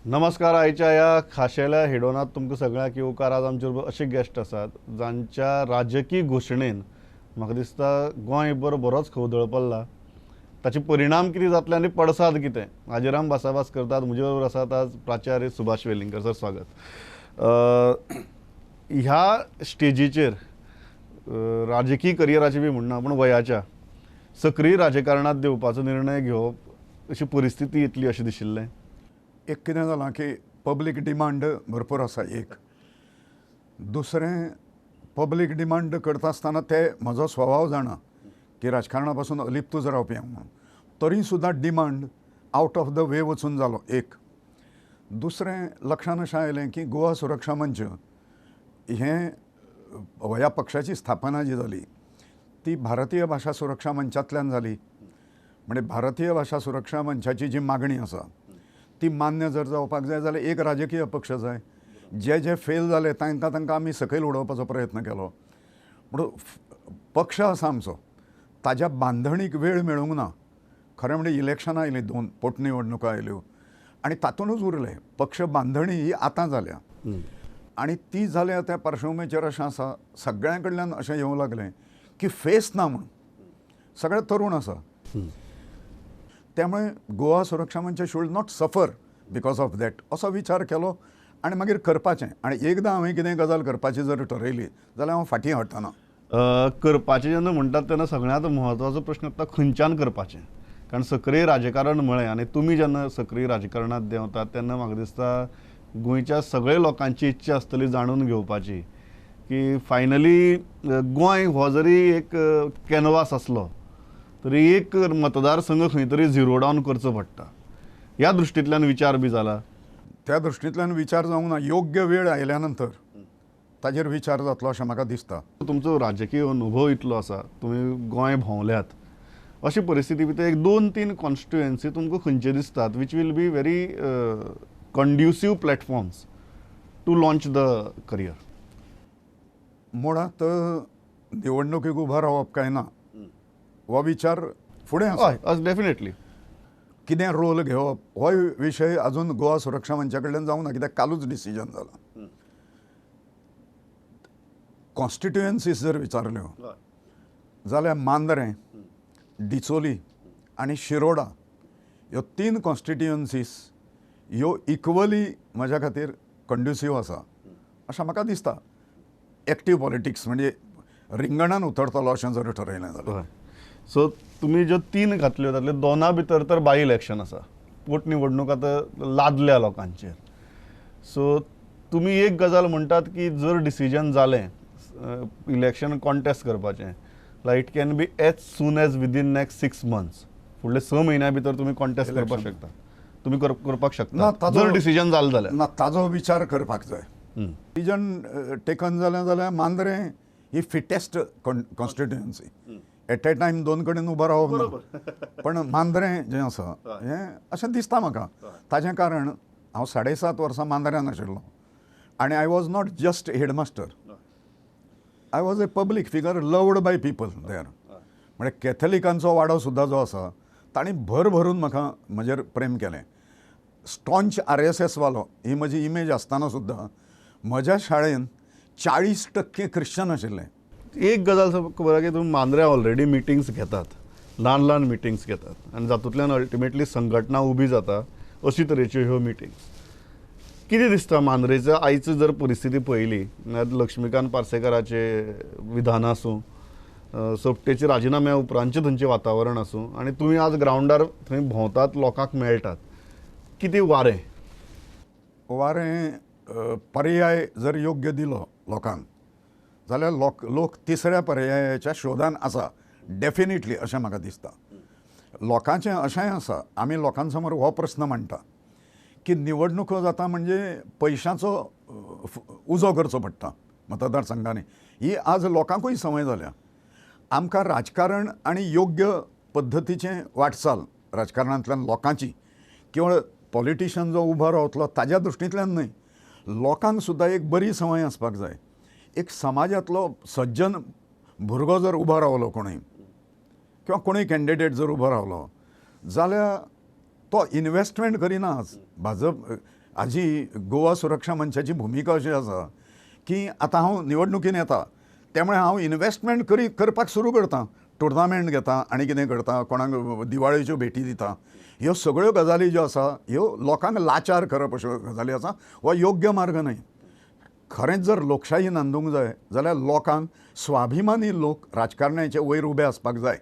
नमस्कार. आयच्या ह्या खाशेल्या हिडोनात तुमकां सगळ्यांक येवकार. आज आमचे बरोबर असे गेस्ट आसात जांच्या राजकी घोशणेन म्हाका दिसता गोंयभर बरोच खवदळ पडला. ताचे परिणाम कितें जातले आनी पडसाद कितें हाजेर आमी भासाभास करतात. म्हजे बरोबर आसात आज प्राचार्य सुभाष वेलिंगकर सर. स्वागत. ह्या स्टेजीचेर राजकी करियराची बी म्हणना पूण वयाच्या सक्रीय राजकारणात देवपाचो निर्णय घेवप अशी परिस्थिती येतली अशें दिशिल्लें. एक कितें जालां की पब्लीक डिमांड भरपूर आसा. एक दुसरें पब्लीक डिमांड करता आसतना ते म्हजो स्वभाव जाणा की राजकारणा पासून अलिप्तूच रावपी हांव म्हणून, तरी सुद्दां demand out of the way वचून जालो. एक दुसरें लक्षांत अशें आयलें की गोवा सुरक्षा मंच हें ह्या पक्षाची स्थापना जी जाली ती भारतीय भाशा सुरक्षा मंचांतल्यान जाली. म्हणजे भारतीय भाशा सुरक्षा मंचाची जी मागणी आसा ती मान्य जर जावपाक जाय जाल्यार एक राजकीय पक्ष जाय. जे जे फेल जाले तांकां आमी सकयल उडोवपाचो प्रयत्न केलो. म्हणून पक्ष आसा आमचो ताज्या बांधणीक वेळ मेळूंक ना. खरें म्हणजे इलेक्शनां आयलीं, 2 पोटनिवडणुका आयल्यो आनी तातूंतच उरले. पक्ष बांधणी ही आतां जाल्या आनी ती जाल्या त्या पार्श्वभुमीचेर अशें आसा सगळ्यां कडल्यान अशें येवंक लागलें की फेस ना म्हणून. सगळे तरूण आसा. त्यामुळे गोवा सुरक्षा मंच should not suffer because of that असो विचार केलो आनी मागीर करपाचें. आनी एकदां हांवें कितें गजाल करपाची जर ठरयली जाल्यार हांव फाटीं हटना. करपाचें जेन्ना म्हणटात तेन्ना सगळ्यांत म्हत्वाचो प्रश्न येता खंयच्यान करपाचें. कारण सक्रीय राजकारण म्हळें आनी तुमी जेन्ना सक्रीय राजकारणांत देंवतात तेन्ना म्हाका दिसता गोंयच्या सगळ्या लोकांची इच्छा आसतली जाणून घेवपाची की फायनली गोंय हो जरी एक कॅनवास आसलो तरी एक मतदारसंघ खंय तरी झिरो डावन करचो पडटा. ह्या दृश्टींतल्यान विचार बी जाला. त्या दृश्टींतल्यान विचार जावंक ना. योग्य वेळ आयल्या नंतर ताजेर विचार जातलो अशें म्हाका दिसता. तुमचो राजकीय अनुभव इतलो आसा, तुमी गोंय भोंवल्यात, अशी परिस्थिती भितर एक 2-3 कॉन्स्टिट्युएन्सी तुमकां खंयचे दिसतात which will be very conducive platforms to launch the career. मुळात निवडणुकीक उबा रावप काय ना हो विचार फुडें आसा. हय, डेफिनेटली. कितें रोल घेवप हो विशय अजून गोवा सुरक्षा मंचा कडल्यान जावंक ना. कित्याक कालूच डिसिजन जाला. कॉन्स्टिट्युएन्सीज जर विचारल्यो जाल्यार मांद्रें, डिचोली आनी शिरोडा ह्यो 3 कॉन्स्टिट्युएन्सीज ह्यो इक्वली म्हज्या खातीर कंड्युसिव्ह आसा अशें म्हाका दिसता. एक्टीव पॉलिटिक्स म्हणजे रिंगणान उतरतलो अशें जर ठरयलें जाल्यार. सो तुमी ज्यो 3 घातल्यो तातले 2 भितर तर बाय इलेक्शन आसा. पोटनिवडणूक आतां लादल्या लोकांचेर. सो तुमी एक गजाल म्हणटात की जर डिसिजन जालें इलेक्शन कॉन्टेस्ट करपाचें जाल्यार it can be as soon as within next 6 months. फुडले 6 म्हयन्या भितर तुमी कॉन्टेस्ट करपाक शकता. तुमी करपाक शकता जर डिसिजन जालें जाल्यार. ना, ताजो विचार करपाक जाय. डिसिजन टेकन जाल्यार मांद्रें ही फिटेस्ट कॉन्स्टिट्युएन्सी. एट ए टायम 2 कडेन उबो रावप ना. पण मांद्रें जें आसा हें अशें दिसता म्हाका. ताजें कारण हांव 7.5 वर्सां मांद्र्यान आशिल्लो आनी I was not just headmaster. I was a public figure loved by people देर. म्हणजे कॅथलिकांचो वाडो सुद्दां जो आसा तांणी भर भरून म्हाका म्हजेर प्रेम केलें. स्टॉंच RSS वालो ही म्हजी इमेज आसतना सुद्दां म्हज्या शाळेन 40% क्रिश्चन आशिल्ले. एक गजाल खबर की तुम्ही मांद्र्या ऑलरेडी मिटिंग्स घेतात, ल्हान मिटिंग्स घेतात आनी जातूंतल्यान अल्टिमेटली संघटना उबी जाता. अशी तरेच्यो ह्यो मिटिंग्स कितें दिसता मांद्रेचो आयची जर परिस्थिती पळयली लक्ष्मीकांत पार्सेकराचे विधान आसूं, सोपटेचे राजिनाम्या उपरांतचें थंयचें वातावरण आसूं आनी तुमी आज ग्रावंडार थंय भोंवतात, लोकांक मेळटात, कितें वारें पर्याय जर योग्य दिलो लोकांक जाल्यार लोक तिसऱ्या पर्यायाच्या शोधान आसा डेफिनेटली अशें म्हाका दिसता. लोकांचें अशेंय आसा, आमी लोकां समोर हो प्रस्न मांडटा की निवडणुको जाता म्हणजे पयशांचो उजो करचो पडटा मतदारसंघांनी. ही आज लोकांकूय संवय जाल्या. आमकां राजकारण आनी योग्य पद्दतीचें वाटचाल राजकारणांतल्यान लोकांची केवळ पॉलिटिशियन जो उबो रावतलो ताज्या दृश्टींतल्यान न्हय, लोकांक सुद्दां एक बरी संवय आसपाक जाय. एक समाजांतलो सज्जन भुरगो जर उबो रावलो कोणूय किंवा कोणूय कॅन्डिडेट जर उबो रावलो जाल्यार तो इन्वेस्टमेंट करिना. आज भाजप हाजी गोवा सुरक्षा मंचाची भुमिका अशी आसा की आतां हांव निवडणुकीन येता त्यामुळे हांव इन्व्हेस्टमेंट करपाक सुरू करता, टुर्नामेंट घेता आनी कितें करता, कोणाक दिवाळेच्यो भेटी दिता. ह्यो सगळ्यो गजाली ज्यो आसा ह्यो लोकांक लाचार करप अश्यो गजाली आसा, हो योग्य मार्ग न्हय. खरेंच जर लोकशाही नांदूंक जाय जाल्यार लोकांक स्वाभिमानी लोक राजकारण्याचे वयर उबे आसपाक जाय.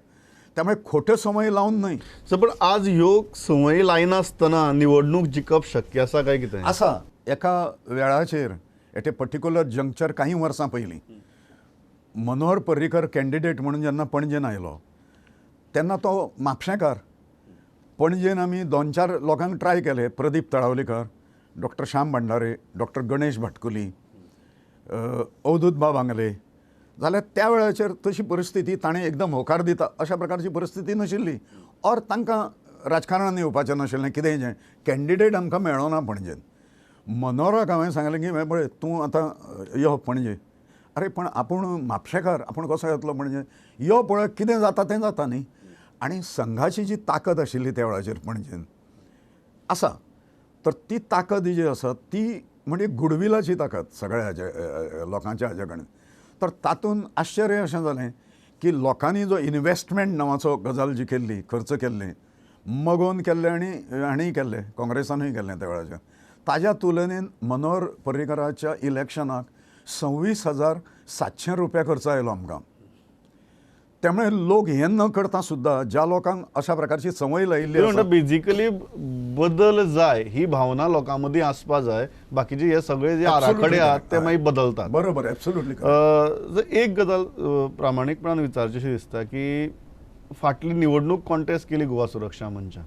त्यामुळे खोट्यो संवय लावन न्हय. पण आज ह्यो संवय लायनासतना निवडणूक जिखप शक्य आसा काय कितें? आसा. एका वेळाचेर एट ए पर्टिक्युलर जंक्चर काही वर्सां पयलीं मनोहर पर्रीकर कॅन्डिडेट म्हणून जेन्ना पणजेन आयलो तेन्ना तो म्हापशेकार. पणजेन आमी 2-4 लोकांक ट्राय केले, प्रदीप तळावलीकर, डॉक्टर श्याम भंडारे, डॉक्टर गणेश भाटकुली, अवधूत बांगले. जाल्यार त्या वेळाचेर तशी परिस्थिती ताणें एकदम होकार दिता अशा प्रकारची परिस्थिती नाशिल्ली. और तांकां राजकारणांत येवपाचें नाशिल्लें. कितें जें कॅन्डिडेट आमकां मेळ्ळो ना पणजेन. मनोहराक हांवें सांगलें की पळय तूं आतां यो पणजे. अरे पण आपूण म्हापशेकार, आपूण कसो येतलो पणजे? यो पळय कितें जाता तें जाता न्ही. आनी संघाची जी ताकद आशिल्ली त्या वेळाचेर पणजेन आसा, तर ती ताकद जी आसा ती म्हणजे गुडविलाची ताकद सगळ्या हाजे लोकांच्या हाजे कडेन. तर तातूंत आश्चर्य अशें जालें की लोकांनी जो इन्व्हेस्टमेंट नांवाचो गजाल जी केल्ली, खर्च केल्ले, मगोन केल्ले आनी केल्ले, काँग्रेसानूय केल्लें त्या वेळाचेर, ताज्या तुलनेन मनोहर पर्रीकराच्या इलेक्शनाक 26,700 रुपया खर्च आयलो आमकां. त्यामुळे लोक हें न करता सुद्दां ज्या लोकांक अशा प्रकारची संवय लायिल्ली आसा, बेजिकली बदल जाय ही भावना लोकां मदीं आसपा जाय. बाकीचे हे सगळे जे आराखडे आहात ते मागीर बदलतात. बरोबर, एब्सोल्युटली. एक गजाल प्रामाणीकपणान विचारचीशी दिसता की फाटली निवडणूक कॉन्टेस्ट केली गोवा सुरक्षा मंचान,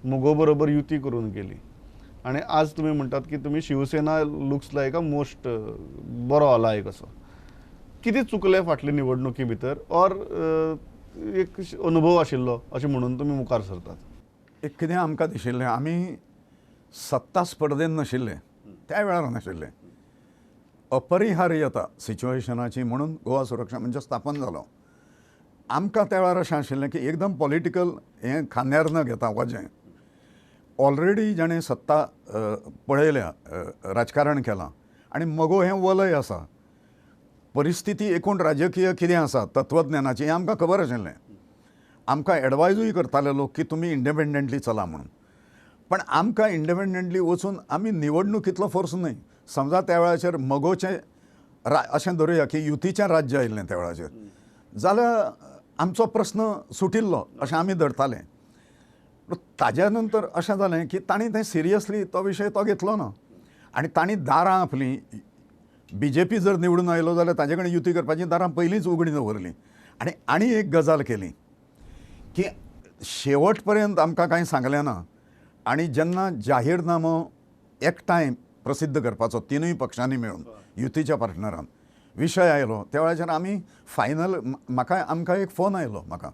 मोगो बरोबर युती करून केली आणि आज तुम्ही म्हणटात की तुम्ही Shiv Sena looks like a most बरो आलायक असो. कितें चुकलें फाटले निवडणुकी भितर और एक अनुभव आशिल्लो अशें म्हणून तुमी मुखार सरतात? एक कितें आमकां दिशिल्लें, आमी सत्ता स्पर्धेन नाशिल्ले, त्या वेळार नाशिल्ले. अपरिहार्यता सिच्युएशनाची म्हणून गोवा सुरक्षा मंच स्थापन जालो. आमकां त्या वेळार अशें आशिल्लें की एकदम पॉलिटिकल हें खांद्यार न घेता वजें. ऑलरेडी जाणें सत्ता पळयल्या, राजकारण केलां आनी मगो हें वलय आसा. परिस्थिती एकूण राजकीय कितें आसा तत्वज्ञानाची हें आमकां खबर आशिल्लें. आमकां एडवायजूय करताले लोक की तुमी इंडिपेंडंटली चला म्हणून. पण आमकां इंडिपेंडंटली वचून आमी निवडणुकींतलो फोर्स न्हय. समजा त्या वेळाचेर मगोचें अशें धरुया की युतीचें राज्य आयिल्लें त्या वेळाचेर, जाल्यार आमचो प्रस्न सुटिल्लो अशें आमी धरताले. ताज्या नंतर अशें जालें की तांणी तें सिरियसली तो विशय तो घेतलो ना आनी तांणी दारां आपलीं BJP जर निवडून आयलो जाल्यार ताजे कडेन युती करपाची दारां पयलींच उगडीं दवरलीं. आनी एक गजाल केली की शेवट पर्यंत आमकां कांय सांगलें ना आनी जेन्ना जाहीरनामो एकठांय प्रसिद्ध करपाचो तिनूय पक्षांनी मेळून युतीच्या पार्टनरान विशय आयलो त्या वेळाचेर आमी फायनल आमकां एक फोन आयलो म्हाका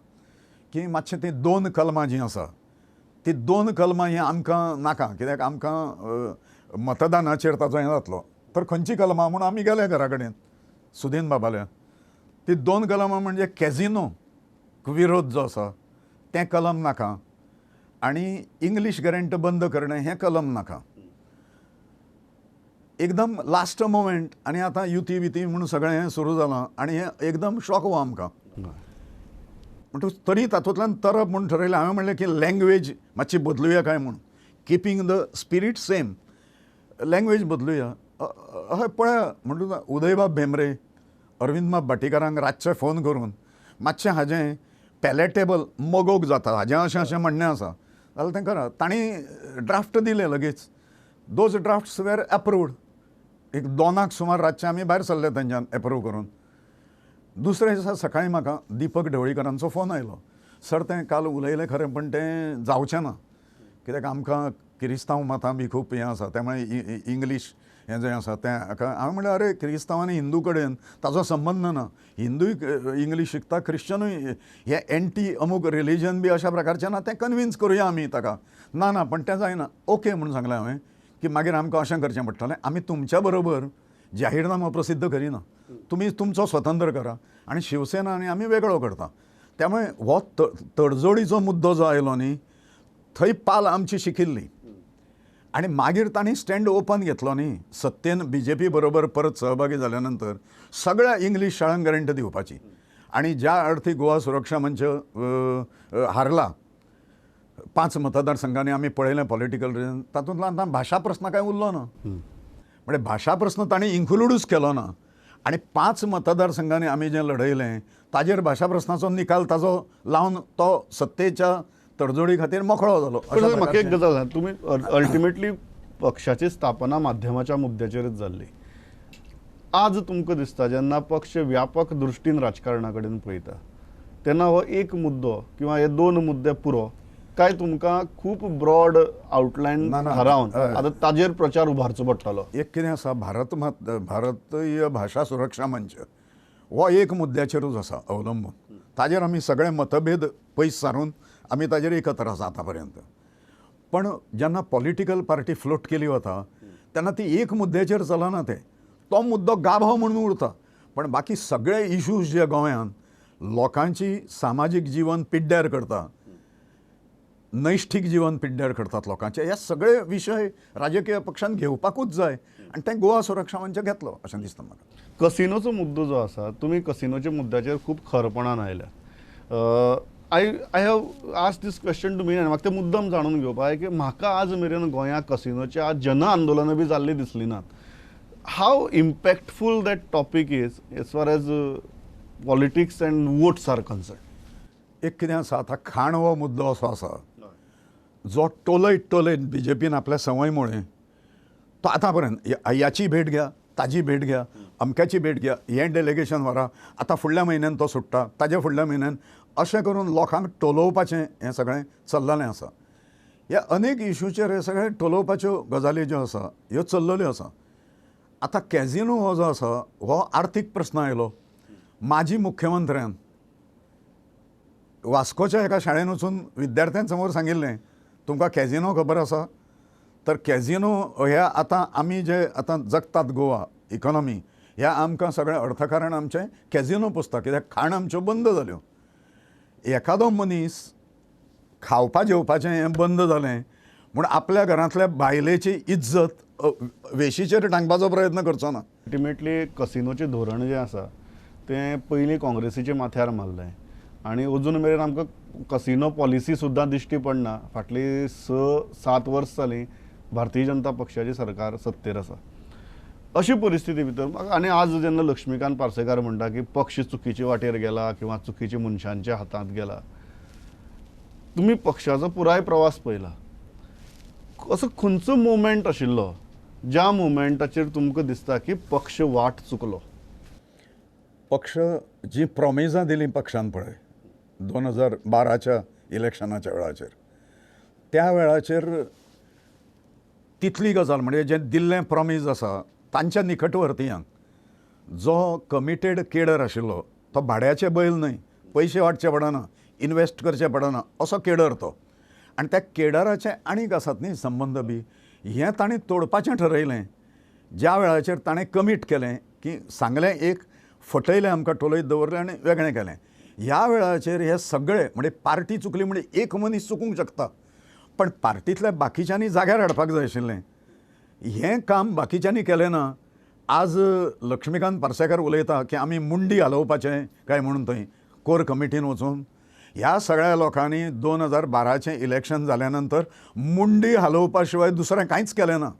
की मातशें ती 2 कलमां जीं आसा ती 2 कलमां ही आमकां नाका, कित्याक आमकां मतदानाचेर ताचो हें जातलो. तर खंयची कलमां म्हणून आमी गेले घरा कडेन सुदीन बाबाल्या. ती 2 कलमां म्हणजे कॅझिनो विरोध जो आसा तें कलम नाका आनी इंग्लीश गॅरंटी बंद करणे हें कलम नाका. एकदम लास्ट मोमेंट आनी आतां युती विती म्हणून सगळें हें सुरू जालां आनी हें एकदम शॉक हो आमकां. म्हणटकूच तरी तातूंतल्यान तरप म्हणून ठरयलें. हांवें म्हणलें की लँग्वेज मातशी बदलुया काय म्हणून, keeping the spirit same, language बदलुया. हय पळया म्हणटूच उदयबाब भेंब्रे, अरविंदबाब भाटीकारांक रातचे फोन करून मातशें हाजें पॅलेटेबल मगोक जाता हाजें अशें म्हणणें आसा जाल्यार तें करा. तांणी ड्राफ्ट दिले लगेच. Those drafts were approved. एक 2 सुमार रातचे आमी भायर सरले थंयच्यान एप्रूव करून. दुसरे दिसा सकाळीं म्हाका दिपक ढवळीकरांचो फोन आयलो. सर तें काल उलयलें खरें पण तें जावचें ना, कित्याक आमकां क्रिस्तांव मतां बी खूब हें आसा, त्यामुळे इंग्लीश हें जें आसा तें हांवें म्हणलें अरे क्रिस्तांव आनी हिंदू कडेन ताचो संबंद ना. हिंदूय इंग्लीश शिकता, क्रिश्चनूय हें एंटी अमूक रिलीजन बी अशा प्रकारचें ना, तें कन्विन्स करुया आमी ताका. ना पण तें जायना. ओके म्हणून सांगलें हांवें की मागीर आमकां अशें करचें पडटलें, आमी तुमच्या बरोबर जाहीरनामो प्रसिद्ध करिना, तुमी तुमचो स्वतंत्र करा आनी शिवसेना आनी आमी वेगळो करता. त्यामुळे हो तडजोडीचो मुद्दो जो आयलो न्ही थंय पाल आमची शिकिल्ली आणि मागीर तांणी स्टँड ओपन घेतलो न्ही सत्तेन BJP बरोबर परत सहभागी झाल्या नंतर सगळ्या इंग्लीश शाळांक गॅरंटी दिवपाची आणि ज्या अर्थी गोवा सुरक्षा मंच हारला 5 मतदारसंघांनी आमी पळयलें पॉलिटिकल रिजन तातूंतल्यान आतां भाशा प्रस्न काय उरलो ना म्हणजे भाशा प्रस्न तांणी इन्क्लूडूच केलो ना आणि 5 मतदारसंघांनी आमी जें लढयलें ताजेर भाशा प्रस्नाचो निकाल ताजो लावन तो सत्तेच्या तडजोडी खातीर मोकळो जालो. पण म्हाका एक गजाल सांग, तुमी अल्टिमेटली पक्षाची स्थापना माध्यमाच्या मुद्द्याचेरच जाल्ली. आज तुमकां दिसता जेन्ना पक्ष व्यापक दृश्टीन राजकारणा कडेन पळयता तेन्ना हो एक मुद्दो किंवा हे 2 मुद्दे पुरो काय तुमकां खूब ब्रॉड आउटलायन ना, ना. थारावन आतां ताजेर प्रचार उबारचो पडटलो? एक कितें आसा भारतीय भाशा सुरक्षा मंच हो एक मुद्द्याचेरूच आसा अवलंबून. ताजेर आमी सगळे मतभेद पयस सारून आमी ताजेर एकत्र आसा आतां पर्यंत. पण जेन्ना पॉलिटिकल पार्टी फ्लोट केली वता तेन्ना ती एक मुद्द्याचेर चलना ते तो मुद्दो गाभो म्हणून उरता. पण बाकी सगळे इश्यूज जे गोंयांत लोकांची सामाजीक जीवन पिड्ड्यार करता, नैश्ठीक जीवन पिड्ड्यार करतात लोकांचे, हे सगळे विशय राजकीय पक्षान घेवपाकूच जाय आनी तें गोवा सुरक्षा मंच घेतलो अशें दिसता म्हाका. कसिनोचो मुद्दो जो आसा, तुमी कसिनोच्या मुद्द्याचेर खूब खरपणान आयल्या. I have ask this question to me आनी म्हाका ते मुद्दम जाणून घेवपाक जाय की म्हाका आज मेरेन गोंयांत कसिनोचे आज जन आंदोलनां बी जाल्ली दिसली नात. How impactful that topic is as far as politics and votes are concern? एक कितें आसा, आतां खाण हो मुद्दो असो आसा जो टोलयत BJPन आपल्या संवयमुळे तो आतां पर्यंत ह्याची भेट घ्या, ताजी भेट घ्या, अमक्याची भेट घ्या, हें डेलिगेशन व्हरा, आतां फुडल्या म्हयन्यान तो सुट्टा, ताज्या फुडल्या म्हयन्यान, अशें करून लोकांक टोलोवपाचें हें सगळें चल्ललें आसा. ह्या अनेक इश्यूचेर हे सगळे टोलोवपाच्यो गजाली ज्यो आसा ह्यो चल्लल्यो आसा. आतां कॅझिनो हो जो आसा हो आर्थीक प्रस्न आयलो. माजी मुख्यमंत्र्यान वास्कोच्या एका शाळेन वचून विद्यार्थ्यां समोर सांगिल्लें, तुमकां कॅझिनो खबर आसा? तर कॅझिनो ह्या आतां आमी जे आतां जगतात गोवा इकॉनॉमी ह्या आमकां सगळें अर्थकारण आमचें कॅझिनो पुसता, कित्याक खाण आमच्यो बंद जाल्यो. एखादो मनीस खावपा जेवपाचें हें बंद जालें म्हूण आपल्या घरांतल्या बायलेची इज्जत वेशीचेर टांगपाचो प्रयत्न करचो ना. अल्टिमेटली कसिनोचें धोरण जें आसा तें पयलीं काँग्रेसीच्या माथ्यार मारलें आनी अजून मेरेन आमकां कसिनो पॉलिसी सुद्दां दिश्टी पडना. फाटलीं 6-7 वर्स जालीं भारतीय जनता पक्षाची सरकार सत्तेर आसा. अशी परिस्थिती भितर आनी आज जेन्ना लक्ष्मीकांत पार्सेकार म्हणटा की पक्ष चुकीच्या वाटेर गेला किंवा चुकीच्या मनशांच्या हातांत गेला, तुमी पक्षाचो पुराय प्रवास पळयला, असो खंयचो मोमेंट आशिल्लो ज्या मोमेंटाचेर तुमकां दिसता की पक्ष वाट चुकलो? पक्ष जी प्रॉमिसां दिलीं पक्षान पळय 2012च्या इलेक्शनाच्या वेळाचेर, त्या वेळाचेर तितली गजाल म्हणजे जें दिल्लें प्रॉमीस आसा तांच्या निकटवर्तियांक जो कमिटेड केडर आशिल्लो तो भाड्याचे बैल न्हय, पयशे वाडचे पडना, इन्वेस्ट करचे पडना असो केडर तो. आनी त्या केडराचे आनीक आसात न्ही संबंद बी, हें ताणें तोडपाचें ठरयलें. ज्या वेळाचेर ताणें कमीट केलें की सांगलें एक, फटयलें, आमकां टोलयत दवरलें आनी वेगळें केलें. ह्या वेळाचेर हे सगळे म्हणजे पार्टी चुकली म्हणजे एक मनीस चुकूंक शकता, पण पार्टींतल्या बाकीच्यांनी जाग्यार हाडपाक जाय आशिल्लें. हें काम बाकीच्यांनी केलें ना. आज लक्ष्मीकांत पार्सेकार उलयता की आमी मुंडी हालोवपाचें काय म्हणून थंय कोर कमिटीन वचून. ह्या सगळ्या लोकांनी 2012चें इलेक्शन जाल्या नंतर मुंडी हालोवपा शिवाय दुसरें कांयच केलें ना.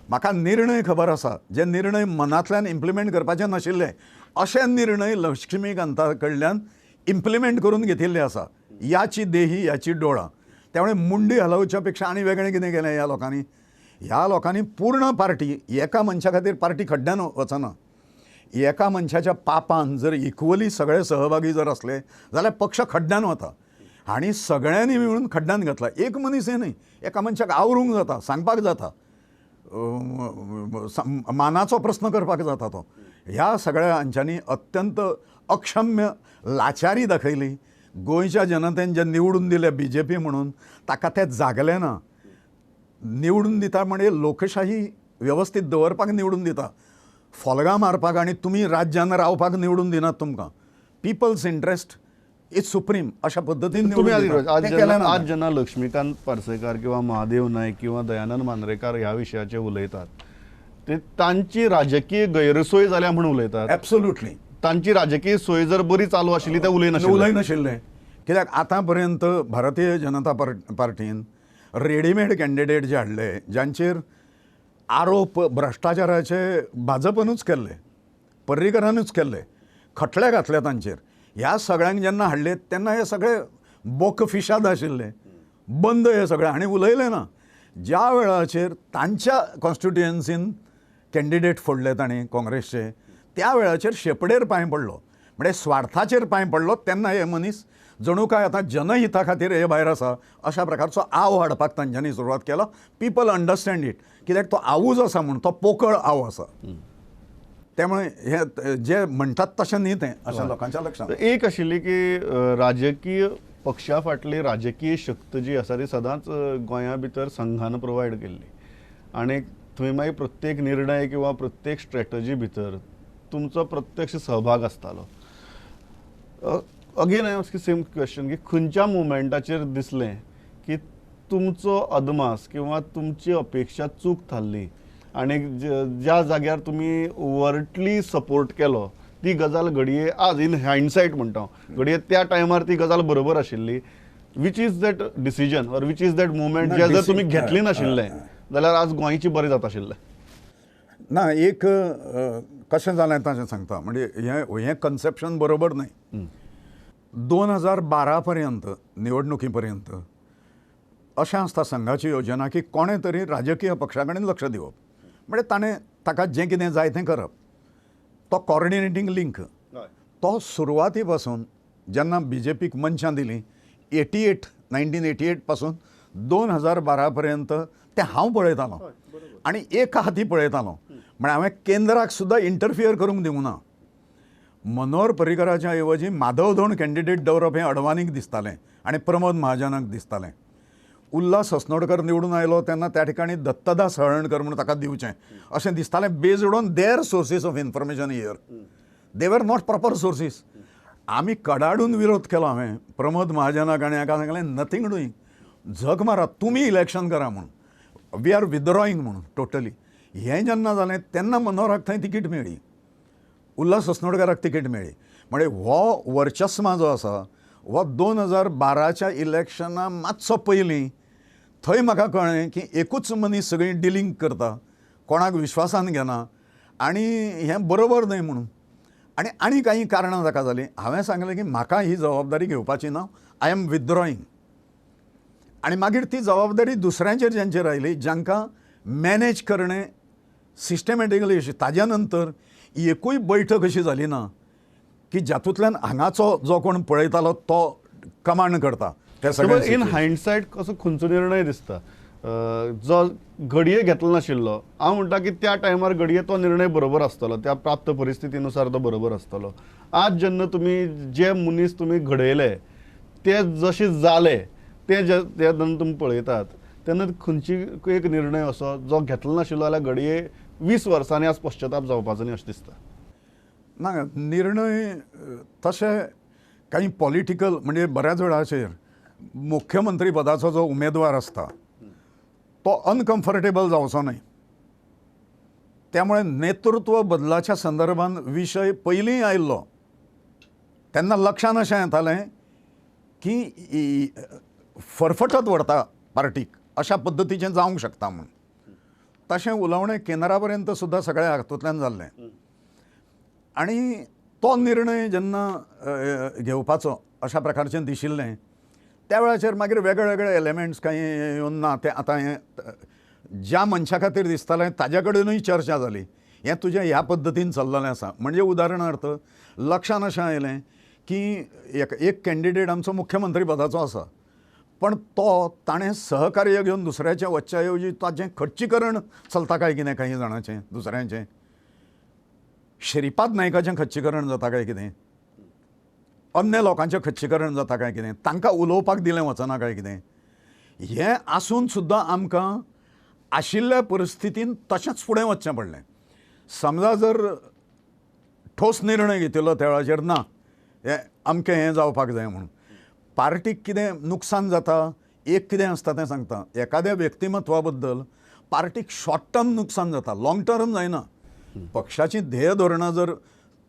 म्हाका निर्णय खबर आसा जे निर्णय मनांतल्यान इम्प्लिमेंट करपाचे नाशिल्ले अशे निर्णय लक्ष्मीकांता कडल्यान इम्प्लिमेंट करून घेतिल्ले आसा. याची देही याची डोळा. त्यामुळे मुंडी हलवच्या पेक्षा आनी वेगळें कितें केलें ह्या लोकांनी? ह्या लोकांनी पूर्ण पार्टी, एका मनशा खातीर पार्टी खड्ड्यान वचना. एका मनशाच्या पापान जर इक्वली सगळे सहभागी जर असले जाल्यार पक्ष खड्ड्यान वता. आनी सगळ्यांनी मेळून खड्ड्यान घातला. एक मनीस हे न्हय, एका मनशाक आवरूंक जाता, सांगपाक जाता, मानाचो प्रश्न करपाक जाता तो. ह्या सगळ्या हांच्यांनी अत्यंत अक्षम्य लाचारी दाखयली. गोंयच्या जनतेन जे निवडून दिले BJP म्हणून ताका तें जागलें ना. निवडून दिता म्हणजे लोकशाही व्यवस्थीत दवरपाक निवडून दिता, फॉलगां मारपाक आनी तुमी राज्यान रावपाक निवडून दिनात तुमकां. पिपल्स इंट्रस्ट इज सुप्रीम अशा पद्दतीन तुम्ही आधी निवडून आज दितात. ते केलें ना. आज जेन्ना लक्ष्मीकांत पार्सेकार किंवा महादेव नायक किंवा दयानंद मांद्रेकार ह्या विशयाचे उलयतात ते तांची राजकीय गैरसोय जाल्या म्हणून उलयतात. एब्सोल्युटली तांची राजकीय सोय जर बरी चालू आशिल्ली ते उलयनाशिल्ले. उलयनाशिल्ले. कित्याक आतां पर्यंत भारतीय जनता पार्टीन रेडीमेड कॅन्डिडेट जे हाडले ज्यांचेर आरोप भ्रश्टाचाराचे भाजपनूच केल्ले, पर्रीकरानूच केल्ले, खटले घातले तांचेर. ह्या सगळ्यांक जेन्ना हाडले तेन्ना हे सगळे बोक फिशाद आशिल्ले, बंद हे सगळे आनी उलयले ना. ज्या वेळाचेर तांच्या कॉन्स्टिट्युएन्सीन कॅन्डिडेट फोडले तांणी काँग्रेसचे, त्या वेळाचेर शेपडेर पांय पडलो, म्हणजे स्वार्थाचेर पांय पडलो. तेन्ना हे मनीस जणू काय आता जनहिता खातीर हे भायर आसा अशा प्रकारचो आव हाडपाक तांच्यांनी सुरवात केलो. पीपल अंडरस्टँड इट, कित्याक तो आवूज आसा म्हूण तो पोकळ आव आसा. त्यामुळे हे जे म्हणटात तशें न्ही तें अशा लोकांच्या लक्षांत. एक आशिल्ली की राजकीय पक्षा फाटली राजकीय शक्त जी आसा ती सदांच गोंया भितर संघान प्रोवायड केल्ली आनी थंय मागीर प्रत्येक निर्णय किंवा प्रत्येक स्ट्रॅटजी भितर तुमचो प्रत्यक्ष सहभाग आसतालो. Again I ask same question की खंयच्या मुवमेंटाचेर दिसलें की तुमचो अदमास किंवा तुमची अपेक्षा चूक थारली आनी ज्या जाग्यार तुमी ओवरटली सपोर्ट केलो ती गजाल घडये आज इन हायंडसायट म्हणटा घडये त्या टायमार ती गजाल बरोबर आशिल्ली. Which is that decision or which is that movement जे जर तुमी घेतली नाशिल्लें जाल्यार आज गोंयची बरें जाता आशिल्लें. ना एक कशें जालें ताचें सांगता. म्हणजे हें कन्सेप्शन बरोबर न्हय. 2012 पर्यंत निवडणुकी पर्यंत अशें आसता संघाची योजना की कोणें तरी राजकीय पक्षा कडेन लक्ष दिवप. म्हणजे ताणें ताका जें कितें जाय तें करप. तो कॉर्डिनेटींग लिंक तो सुरवाती पासून जेन्ना BJPक मनशां दिलीं 1988 पासून 2012 पर्यंत तें हांव पळयतालों आनी एक हाती पळयतालों. म्हणजे हांवें केंद्राक सुद्दां इंटरफियर करूंक दिवंक ना. मनोहर पर्रीकराच्या ऐवजी माधव धोंड कॅन्डिडेट दवरप हें अडवाणीक दिसतालें आनी प्रमोद महाजनाक दिसतालें. उल्हास हसनोडकर निवडून आयलो तेन्ना त्या ठिकाणी दत्तदास हळर्णकर म्हणून ताका दिवचें अशें दिसतालें based on their sources of information here. They were not proper sources. आमी कडाडून विरोध केलो. हांवें प्रमोद महाजनाक आनी हाका सांगलें नथींग डुईंग, झक मारा, तुमी इलेक्शन करा म्हणून, वी आर विथड्रॉईंग म्हणून टोटली. हें जेन्ना जालें तेन्ना मनोहराक थंय तिकीट मेळ्ळी, उल्हास हसनोडकराक तिकीट मेळ्ळी. म्हणजे हो वर्चस्मा जो आसा हो 2012च्या इलेक्शना मातसो पयलीं थंय म्हाका कळ्ळें की एकूच मनीस सगळी डिलींग करता, कोणाक विश्वासान घेना आनी हें बरोबर न्हय म्हणून. आनी काही कारणां ताका जालीं. हांवें सांगलें की म्हाका ही जबाबदारी घेवपाची ना, आय एम विथड्रॉईंग. आनी मागीर ती जबाबदारी दुसऱ्यांचेर जेंचेर आयली जांकां मॅनेज करणे सिस्टमॅटिकली अशी. ताज्या नंतर एकूय बैठक अशी जाली ना की जातूंतल्यान हांगाचो जो कोण पळयतालो तो कमांड करता. इन हायंडसायट कसो खंयचो निर्णय दिसता जो घडये घेतलो नाशिल्लो. हांव म्हणटा की त्या टायमार घडये तो निर्णय बरोबर आसतलो, त्या प्राप्त परिस्थितीनुसार तो बरोबर आसतलो. आज जेन्ना तुमी जे मनीस तुमी घडयले ते जशे जाले ते जेन्ना तुमी पळयतात तेन्ना खंयची एक निर्णय असो जो घेतलो नाशिल्लो जाल्यार घडये 20 वर्सांनी आज पश्चाताप जावपाचो न्ही अशें दिसता. ना निर्णय तशे काही पॉलिटिकल म्हणजे बऱ्याच वेळाचेर मुख्यमंत्री पदाचो जो उमेदवार आसता तो अनकम्फर्टेबल जावचो न्हय. त्यामुळे नेतृत्व बदलाच्या संदर्भात विशय पयलीं आयिल्लो तेन्ना लक्षांत अशें येतालें की फरफटत व्हरता पार्टीक अशा पद्दतीचें जावंक शकता म्हूण. तशें उलोवणें केंद्रा पर्यंत सुद्दां सगळ्या हातूंतल्यान जाल्लें. आनी तो निर्णय जेन्ना घेवपाचो अशा प्रकारचें दिशिल्लें त्या वेळाचेर मागीर वेगळे वेगळे एलिमेंट्स काही येवन ना. ते आतां हें ज्या मनशा खातीर दिसतालें ताज्या कडेनूय चर्चा जाली, हें तुजें ह्या पद्दतीन चल्ललें आसा. म्हणजे उदाहरणार्थ लक्षांत अशें आयलें की एक कॅन्डिडेट आमचो मुख्यमंत्री पदाचो आसा, पण ताणें सहकार्य घेवन दुसऱ्याच्या वचच्या ऐवजी ताचें खच्चीकरण चलता काय कितें काही जाणांचें दुसऱ्यांचें. श्रीपाद नायकाचें खच्चीकरण जाता काय कितें, अन्य लोकांचें खच्चीकरण जाता काय कितें, तांकां उलोवपाक दिलें वचना काय कितें. हें आसून सुद्दां आमकां आशिल्ल्या परिस्थितीन तशेंच फुडें वचचें पडलें. समजा जर ठोस निर्णय घेतिल्लो त्या वेळाचेर ना हें अमकें हें जावपाक जाय म्हणून. पार्टीक कितें नुकसान जाता एक कितें आसता तें सांगता. एखाद्या व्यक्तिमत्वा बद्दल पार्टीक शॉर्ट टर्म नुकसान जाता, लाँग टर्म जायना. पक्षाची ध्येय धोरणां जर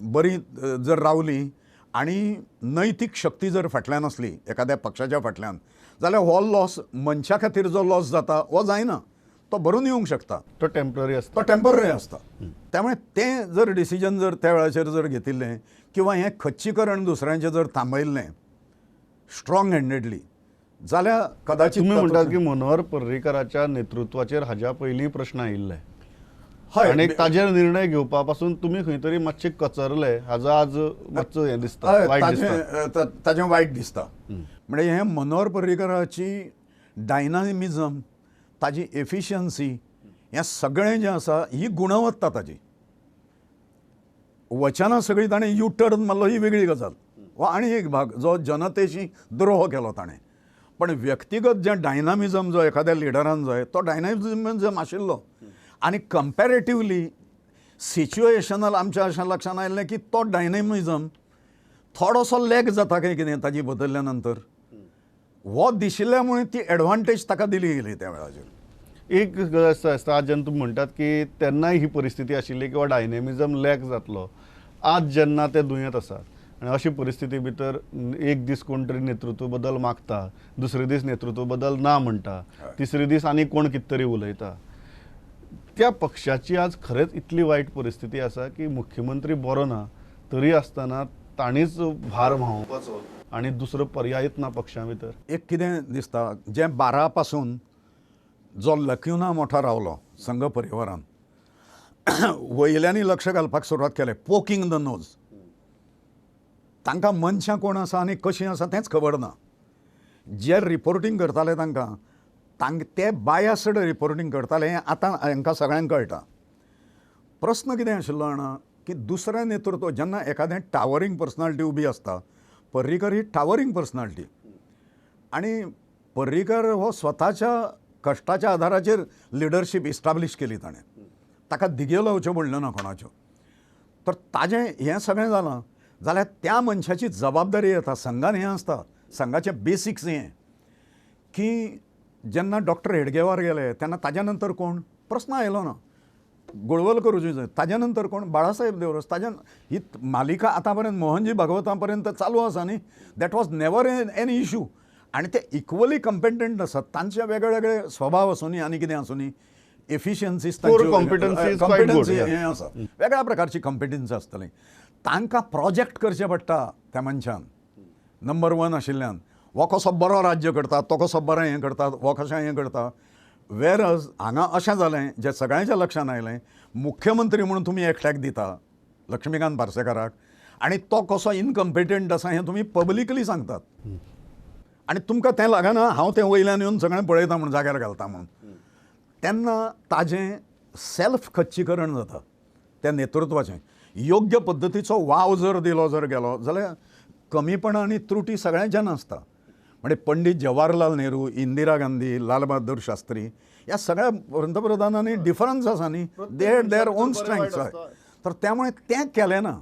बरी जर रावली आनी नैतीक शक्ती जर फाटल्यान आसली एखाद्या पक्षाच्या फाटल्यान, जाल्यार हो लॉस मनशा खातीर जो लॉस जाता हो जायना. तो भरून येवंक शकता, तो टेम्पररी असता. तो टेम्पररी आसता. त्यामुळे तें जर डिसिजन जर त्या वेळाचेर जर घेतिल्लें किंवा हें खच्चीकरण दुसऱ्यांचें जर थांबयल्लें स्ट्रॉंग हँडेडली, जाल्यार कदाचित तुम्ही म्हणटात की मनोहर पर्रीकराच्या नेतृत्वाचेर हाज्या पयलीं प्रश्न आयिल्ले हय, आनी ताजेर निर्णय घेवपा पासून तुमी खंय तरी मातशे कचरले, हाजो आज मातसो हें दिसता, वायट दिसता. ताजें वायट दिसता. म्हणजे हें मनोहर पर्रीकराची डायनामिजम, ताजी एफिशियन्सी, हें सगळें जें आसा ही गुणवत्ता ताजी. वचनां सगळीं ताणें यू टर्न मारलो ही वेगळी गजाल, हो आनी एक भाग जो जनतेशी द्रोह केलो ताणें. पण व्यक्तिगत जें डायनामिजम जो एखाद्या लिडरान जाय तो डायनामिजम आशिल्लो आनी कंपॅरेटिवली सिच्युएशनल आमच्या अशें लक्षांत आयिल्लें की तो डायनामिजम थोडोसो लॅग जाता काय कितें ताजी बदलल्या नंतर, हो दिशिल्ल्या मुळे ती एडवांटेज ताका दिली गेली त्या वेळाचेर. एक गजाल आसता, आज जेन्ना तुमी म्हणटात की तेन्नाय ही परिस्थिती आशिल्ली किंवा डायनेमिजम लॅक जातलो. आज जेन्ना ते दुयेंत आसात आनी अशी परिस्थिती भितर एक दीस कोण तरी नेतृत्व बदल मागता, दुसरे दीस नेतृत्व बदल ना म्हणटा, तिसरे दीस आनी कोण कितें तरी उलयता. त्या पक्षाची आज खरेंच इतली वायट परिस्थिती आसा की मुख्यमंत्री बरो ना तरी आसतना ताणीच भार व्हांवोवपाचो आनी दुसरो पर्यायच ना पक्षा भितर. एक कितें दिसता, जें 12 पासून जो लक्युना मोठा रावलो संघ परिवारान, वयल्यांनी लक्ष घालपाक सुरवात केलें, पोकिंग द नोज. तांकां मनशां कोण आसा आनी कशीं आसा तेंच खबर ना. जे रिपोर्टींग करताले ते बायस्ड रिपोर्टींग करताले हें आतां हांकां सगळ्यांक कळटा. प्रस्न कितें आशिल्लो जाणा की दुसरें नेतृत्व जेन्ना एखादें टावरिंग पर्सनालिटी उबी आसता, पर्रीकर ही टावरिंग पर्सनालिटी, आनी पर्रीकर हो स्वताच्या कश्टाच्या आदाराचेर लिडरशीप इस्टाब्लीश केली ताणें. ताका दिग्यो लावच्यो पडल्यो ना कोणाच्यो. तर ताजें हें सगळें जालां जाल्यार त्या मनशाची जबाबदारी येता. संघान हें आसता, संघाचें बेसिक्स हें की जेन्ना डॉक्टर हेडगेवार गेले तेन्ना ताज्या नंतर कोण प्रस्न आयलो ना. गोळवलकर जाय, ताज्या नंतर कोण बाळासाहेब देवरस. ताज्या ही मालिका आतां पर्यंत मोहनजी भागवता पर्यंत चालू आसा न्ही. That was never an issue. आनी ते इक्वली कम्पेटंट आसात. तांचे वेगळे वेगळे स्वभाव आसूं आनी कितें आसूं एफिशियन्सीज हें आसा, वेगळ्या प्रकारची कॉम्पिटन्सी आसतली. तांकां प्रोजेक्ट करचें पडटा त्या मनशान नंबर 1 आशिल्ल्यान. हो कसो बरो राज्य करता, तो कसो बरें हें करता, हो कशें हें करता. वेरज हांगा अशें जालें जें सगळ्यांच्या लक्षांत आयलें, मुख्यमंत्री म्हणून तुमी एकट्याक दिता लक्ष्मीकांत पार्सेकाराक आनी तो कसो इनकम्पिटंट आसा हें तुमी पब्लिकली सांगतात. आनी तुमकां तें लागना हांव तें वयल्यान येवन सगळें पळयता म्हणून जाग्यार घालता म्हणून. तेन्ना ताजें सेल्फ खच्चीकरण जाता त्या नेतृत्वाचें. योग्य पद्दतीचो वाव जर दिलो जर गेलो जाल्यार कमीपणां आनी त्रुटी सगळ्यांच्यान आसता. म्हणजे पंडीत जवाहरलाल नेहरू, इंदिरा गांधी, लाल बहादूर शास्त्री ह्या सगळ्या पंतप्रधानांनी डिफरन्स आसा न्ही. They had their own strengths. तर त्यामुळे तें केलें ना,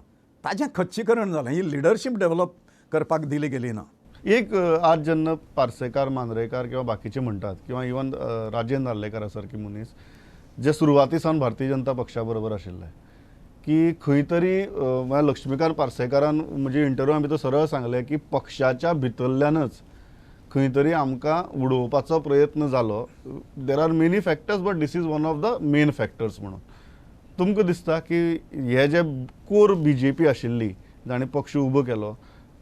ताजें खच्चीकरण जालें. ही लिडरशीप डेव्हलप करपाक दिली गेली ना. एक आज जेन्ना पार्सेकार, मांद्रेकार किंवा बाकीचे म्हणटात किंवा इवन राजेंद्र नार्लेकारा सारके मनीस जे सुरवाती सावन भारतीय जनता पक्षा बरोबर आशिल्ले, की खंय तरी लक्ष्मीकांत पार्सेकारान म्हणजे इंटरव्यूआ भितर सरळ सांगलें की पक्षाच्या भितरल्यानच खंय तरी आमकां उडोवपाचो प्रयत्न जालो. There are many factors but this is one of the main factors म्हणून. तुमकां दिसता की हे जे कोर BJP आशिल्ली जाणें पक्ष उबो केलो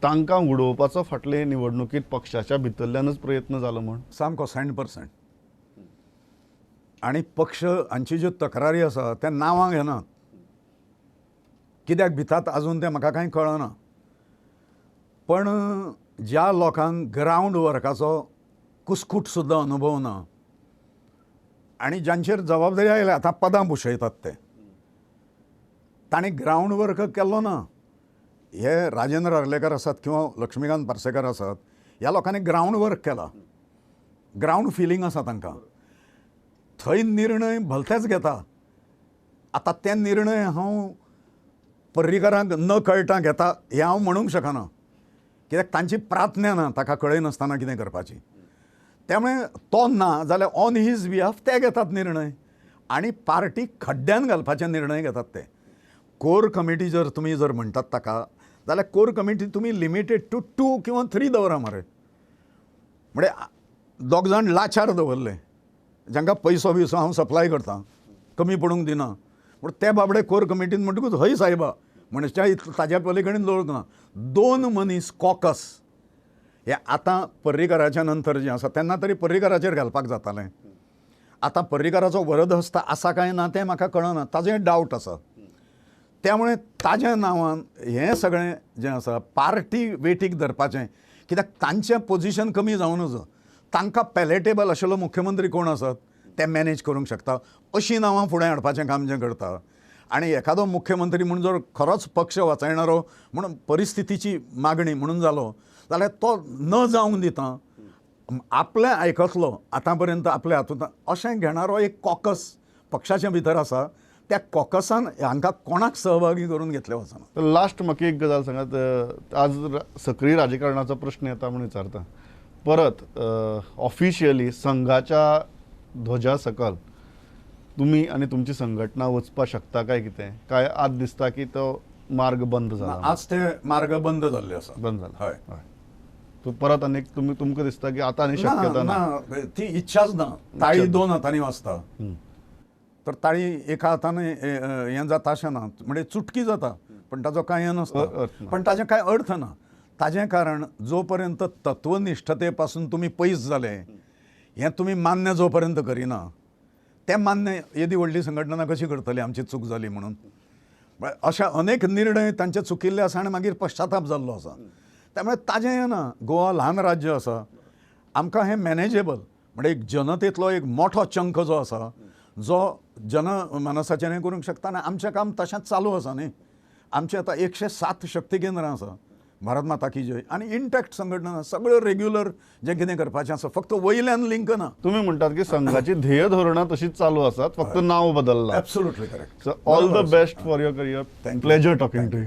तांकां उडोवपाचो फाटले निवडणुकीत पक्षाच्या भितरल्यानच प्रयत्न जालो म्हण? सामको 100%. आनी पक्ष हांची ज्यो तक्रारी आसा त्या नांवां घेनात. कित्याक भितात आजून तें म्हाका कांय कळना. पण ज्या लोकांक ग्रावंड वर्काचो कुस्कूट सुद्दां अनुभव ना आनी जांचेर जबाबदारी आयल्या आतां पदां भुशयतात ते, तांणी ग्रावंड वर्क केल्लो ना. हे राजेंद्र नार्लेकर आसात किंवा लक्ष्मीकांत पार्सेकर आसात, ह्या लोकांनी ग्रावंड वर्क केला. ग्रावंड फिलींग आसा तांकां. थंय निर्णय भलतेच घेता. आतां ते निर्णय हांव पर्रीकरांक न कळटा घेता हें हांव म्हणूंक शकना. कित्याक तांची प्रार्थना ना, ताका कळनासतना कितें करपाची. त्यामुळे तो ना जाल्यार ऑन हीज बिहाफ ते घेतात निर्णय आनी पार्टी खड्ड्यान घालपाचे निर्णय घेतात ते. कोर कमिटी जर तुमी जर म्हणटात ताका, जाल्यार कोर कमिटी तुमी लिमिटेड टू 2 किंवा 3 दवरा मरे. म्हणजे दोग जाण लाचार दवरले, जांकां पयसो बियसो हांव सप्लाय करतां, कमी पडूंक दिना, पूण ते बाबडे कोर कमिटीन म्हणटकूच हय सायबा म्हणजे ताज्या पलीकडेन दवरूंक ना. 2 मनीस कॉकस हे आतां पर्रीकाराच्या नंतर जें आसा तेन्ना तरी पर्रीकाराचेर घालपाक जातालें. आतां पर्रीकाराचो वरदहस्त आसा काय ना तें म्हाका कळना, ताजें डावट आसा. त्यामुळे ताज्या नांवान हें सगळें जें आसा पार्टी वेटीक धरपाचें, कित्याक तांचें पोजिशन कमी जावं नजो. तांकां पॅलेटेबल आशिल्लो मुख्यमंत्री कोण आसत ते मॅनेज करूंक शकता अशीं नांवां फुडें हाडपाचें काम जें करता. आनी एखादो मुख्यमंत्री म्हणून जर खरोच पक्ष वाचयणारो म्हणून परिस्थितीची मागणी म्हणून जालो जाल्यार तो न जावंक दिता, आपलें आयकतलो, आतां पर्यंत आपल्या हातूंत अशें घेणारो एक कॉकस पक्षाच्या भितर आसा. त्या कॉकसान हांकां कोणाक सहभागी करून घेतले वचना. तर लास्ट म्हाका एक गजाल सांगात, आज सक्रीय राजकारणाचो प्रश्न येता म्हणून विचारता. परत ऑफिशियली संघाच्या ध्वजा सकल तुम्ही आणि तुमची संघटना वचपाक शकता काय कितें, काय आज दिसता की तो मार्ग बंद जाला? आज ते मार्ग बंद जाल्ले आसा. बंद जाला. हय. तो परत आनीक तुमकां दिसता की आतां आनी शक्यता ना? ना, ती इच्छाच ना. ताळी 2 हातांनी वाजता, तर ताळी एका हातान हें जाता अशें ना, म्हणजे चुटकी जाता पण ताजो कांय अर्थ नसता. ना. पण ताजें कांय अर्थ ना. ताजें कारण जो पर्यंत तत्वनिश्ठते पासून तुमी पयस जाले, हें तुमी मान्य जो पर्यंत करिना, तें मान्य येदी व्हडली संघटना कशी करतली आमची चूक जाली म्हणून. अशे अनेक निर्णय तांचे चुकिल्ले आसा आनी मागीर पश्चाताप जाल्लो आसा. त्यामुळे ताजें हें ना. गोवा ल्हान राज्य आसा, आमकां हें मॅनेजेबल, म्हणजे एक जनतेतलो एक मोठो चंक जो आसा जो जनमानसाचेर हें करूंक शकता आनी आमचें काम तशेंच चालू आसा न्ही. आमचें आतां 107 शक्ती केंद्रां आसा, भारत माता की जय, आनी इंटॅक्ट संघटना, सगळ्यो रेग्युलर जें कितें करपाचें आसा, फक्त वयल्यान लिंक ना. तुम्ही म्हणटात की संघाची ध्येय धोरणां तशीच चालू आसात, फक्त नाव बदललां. Absolutely correct. So all the best for your career. Pleasure talking to you.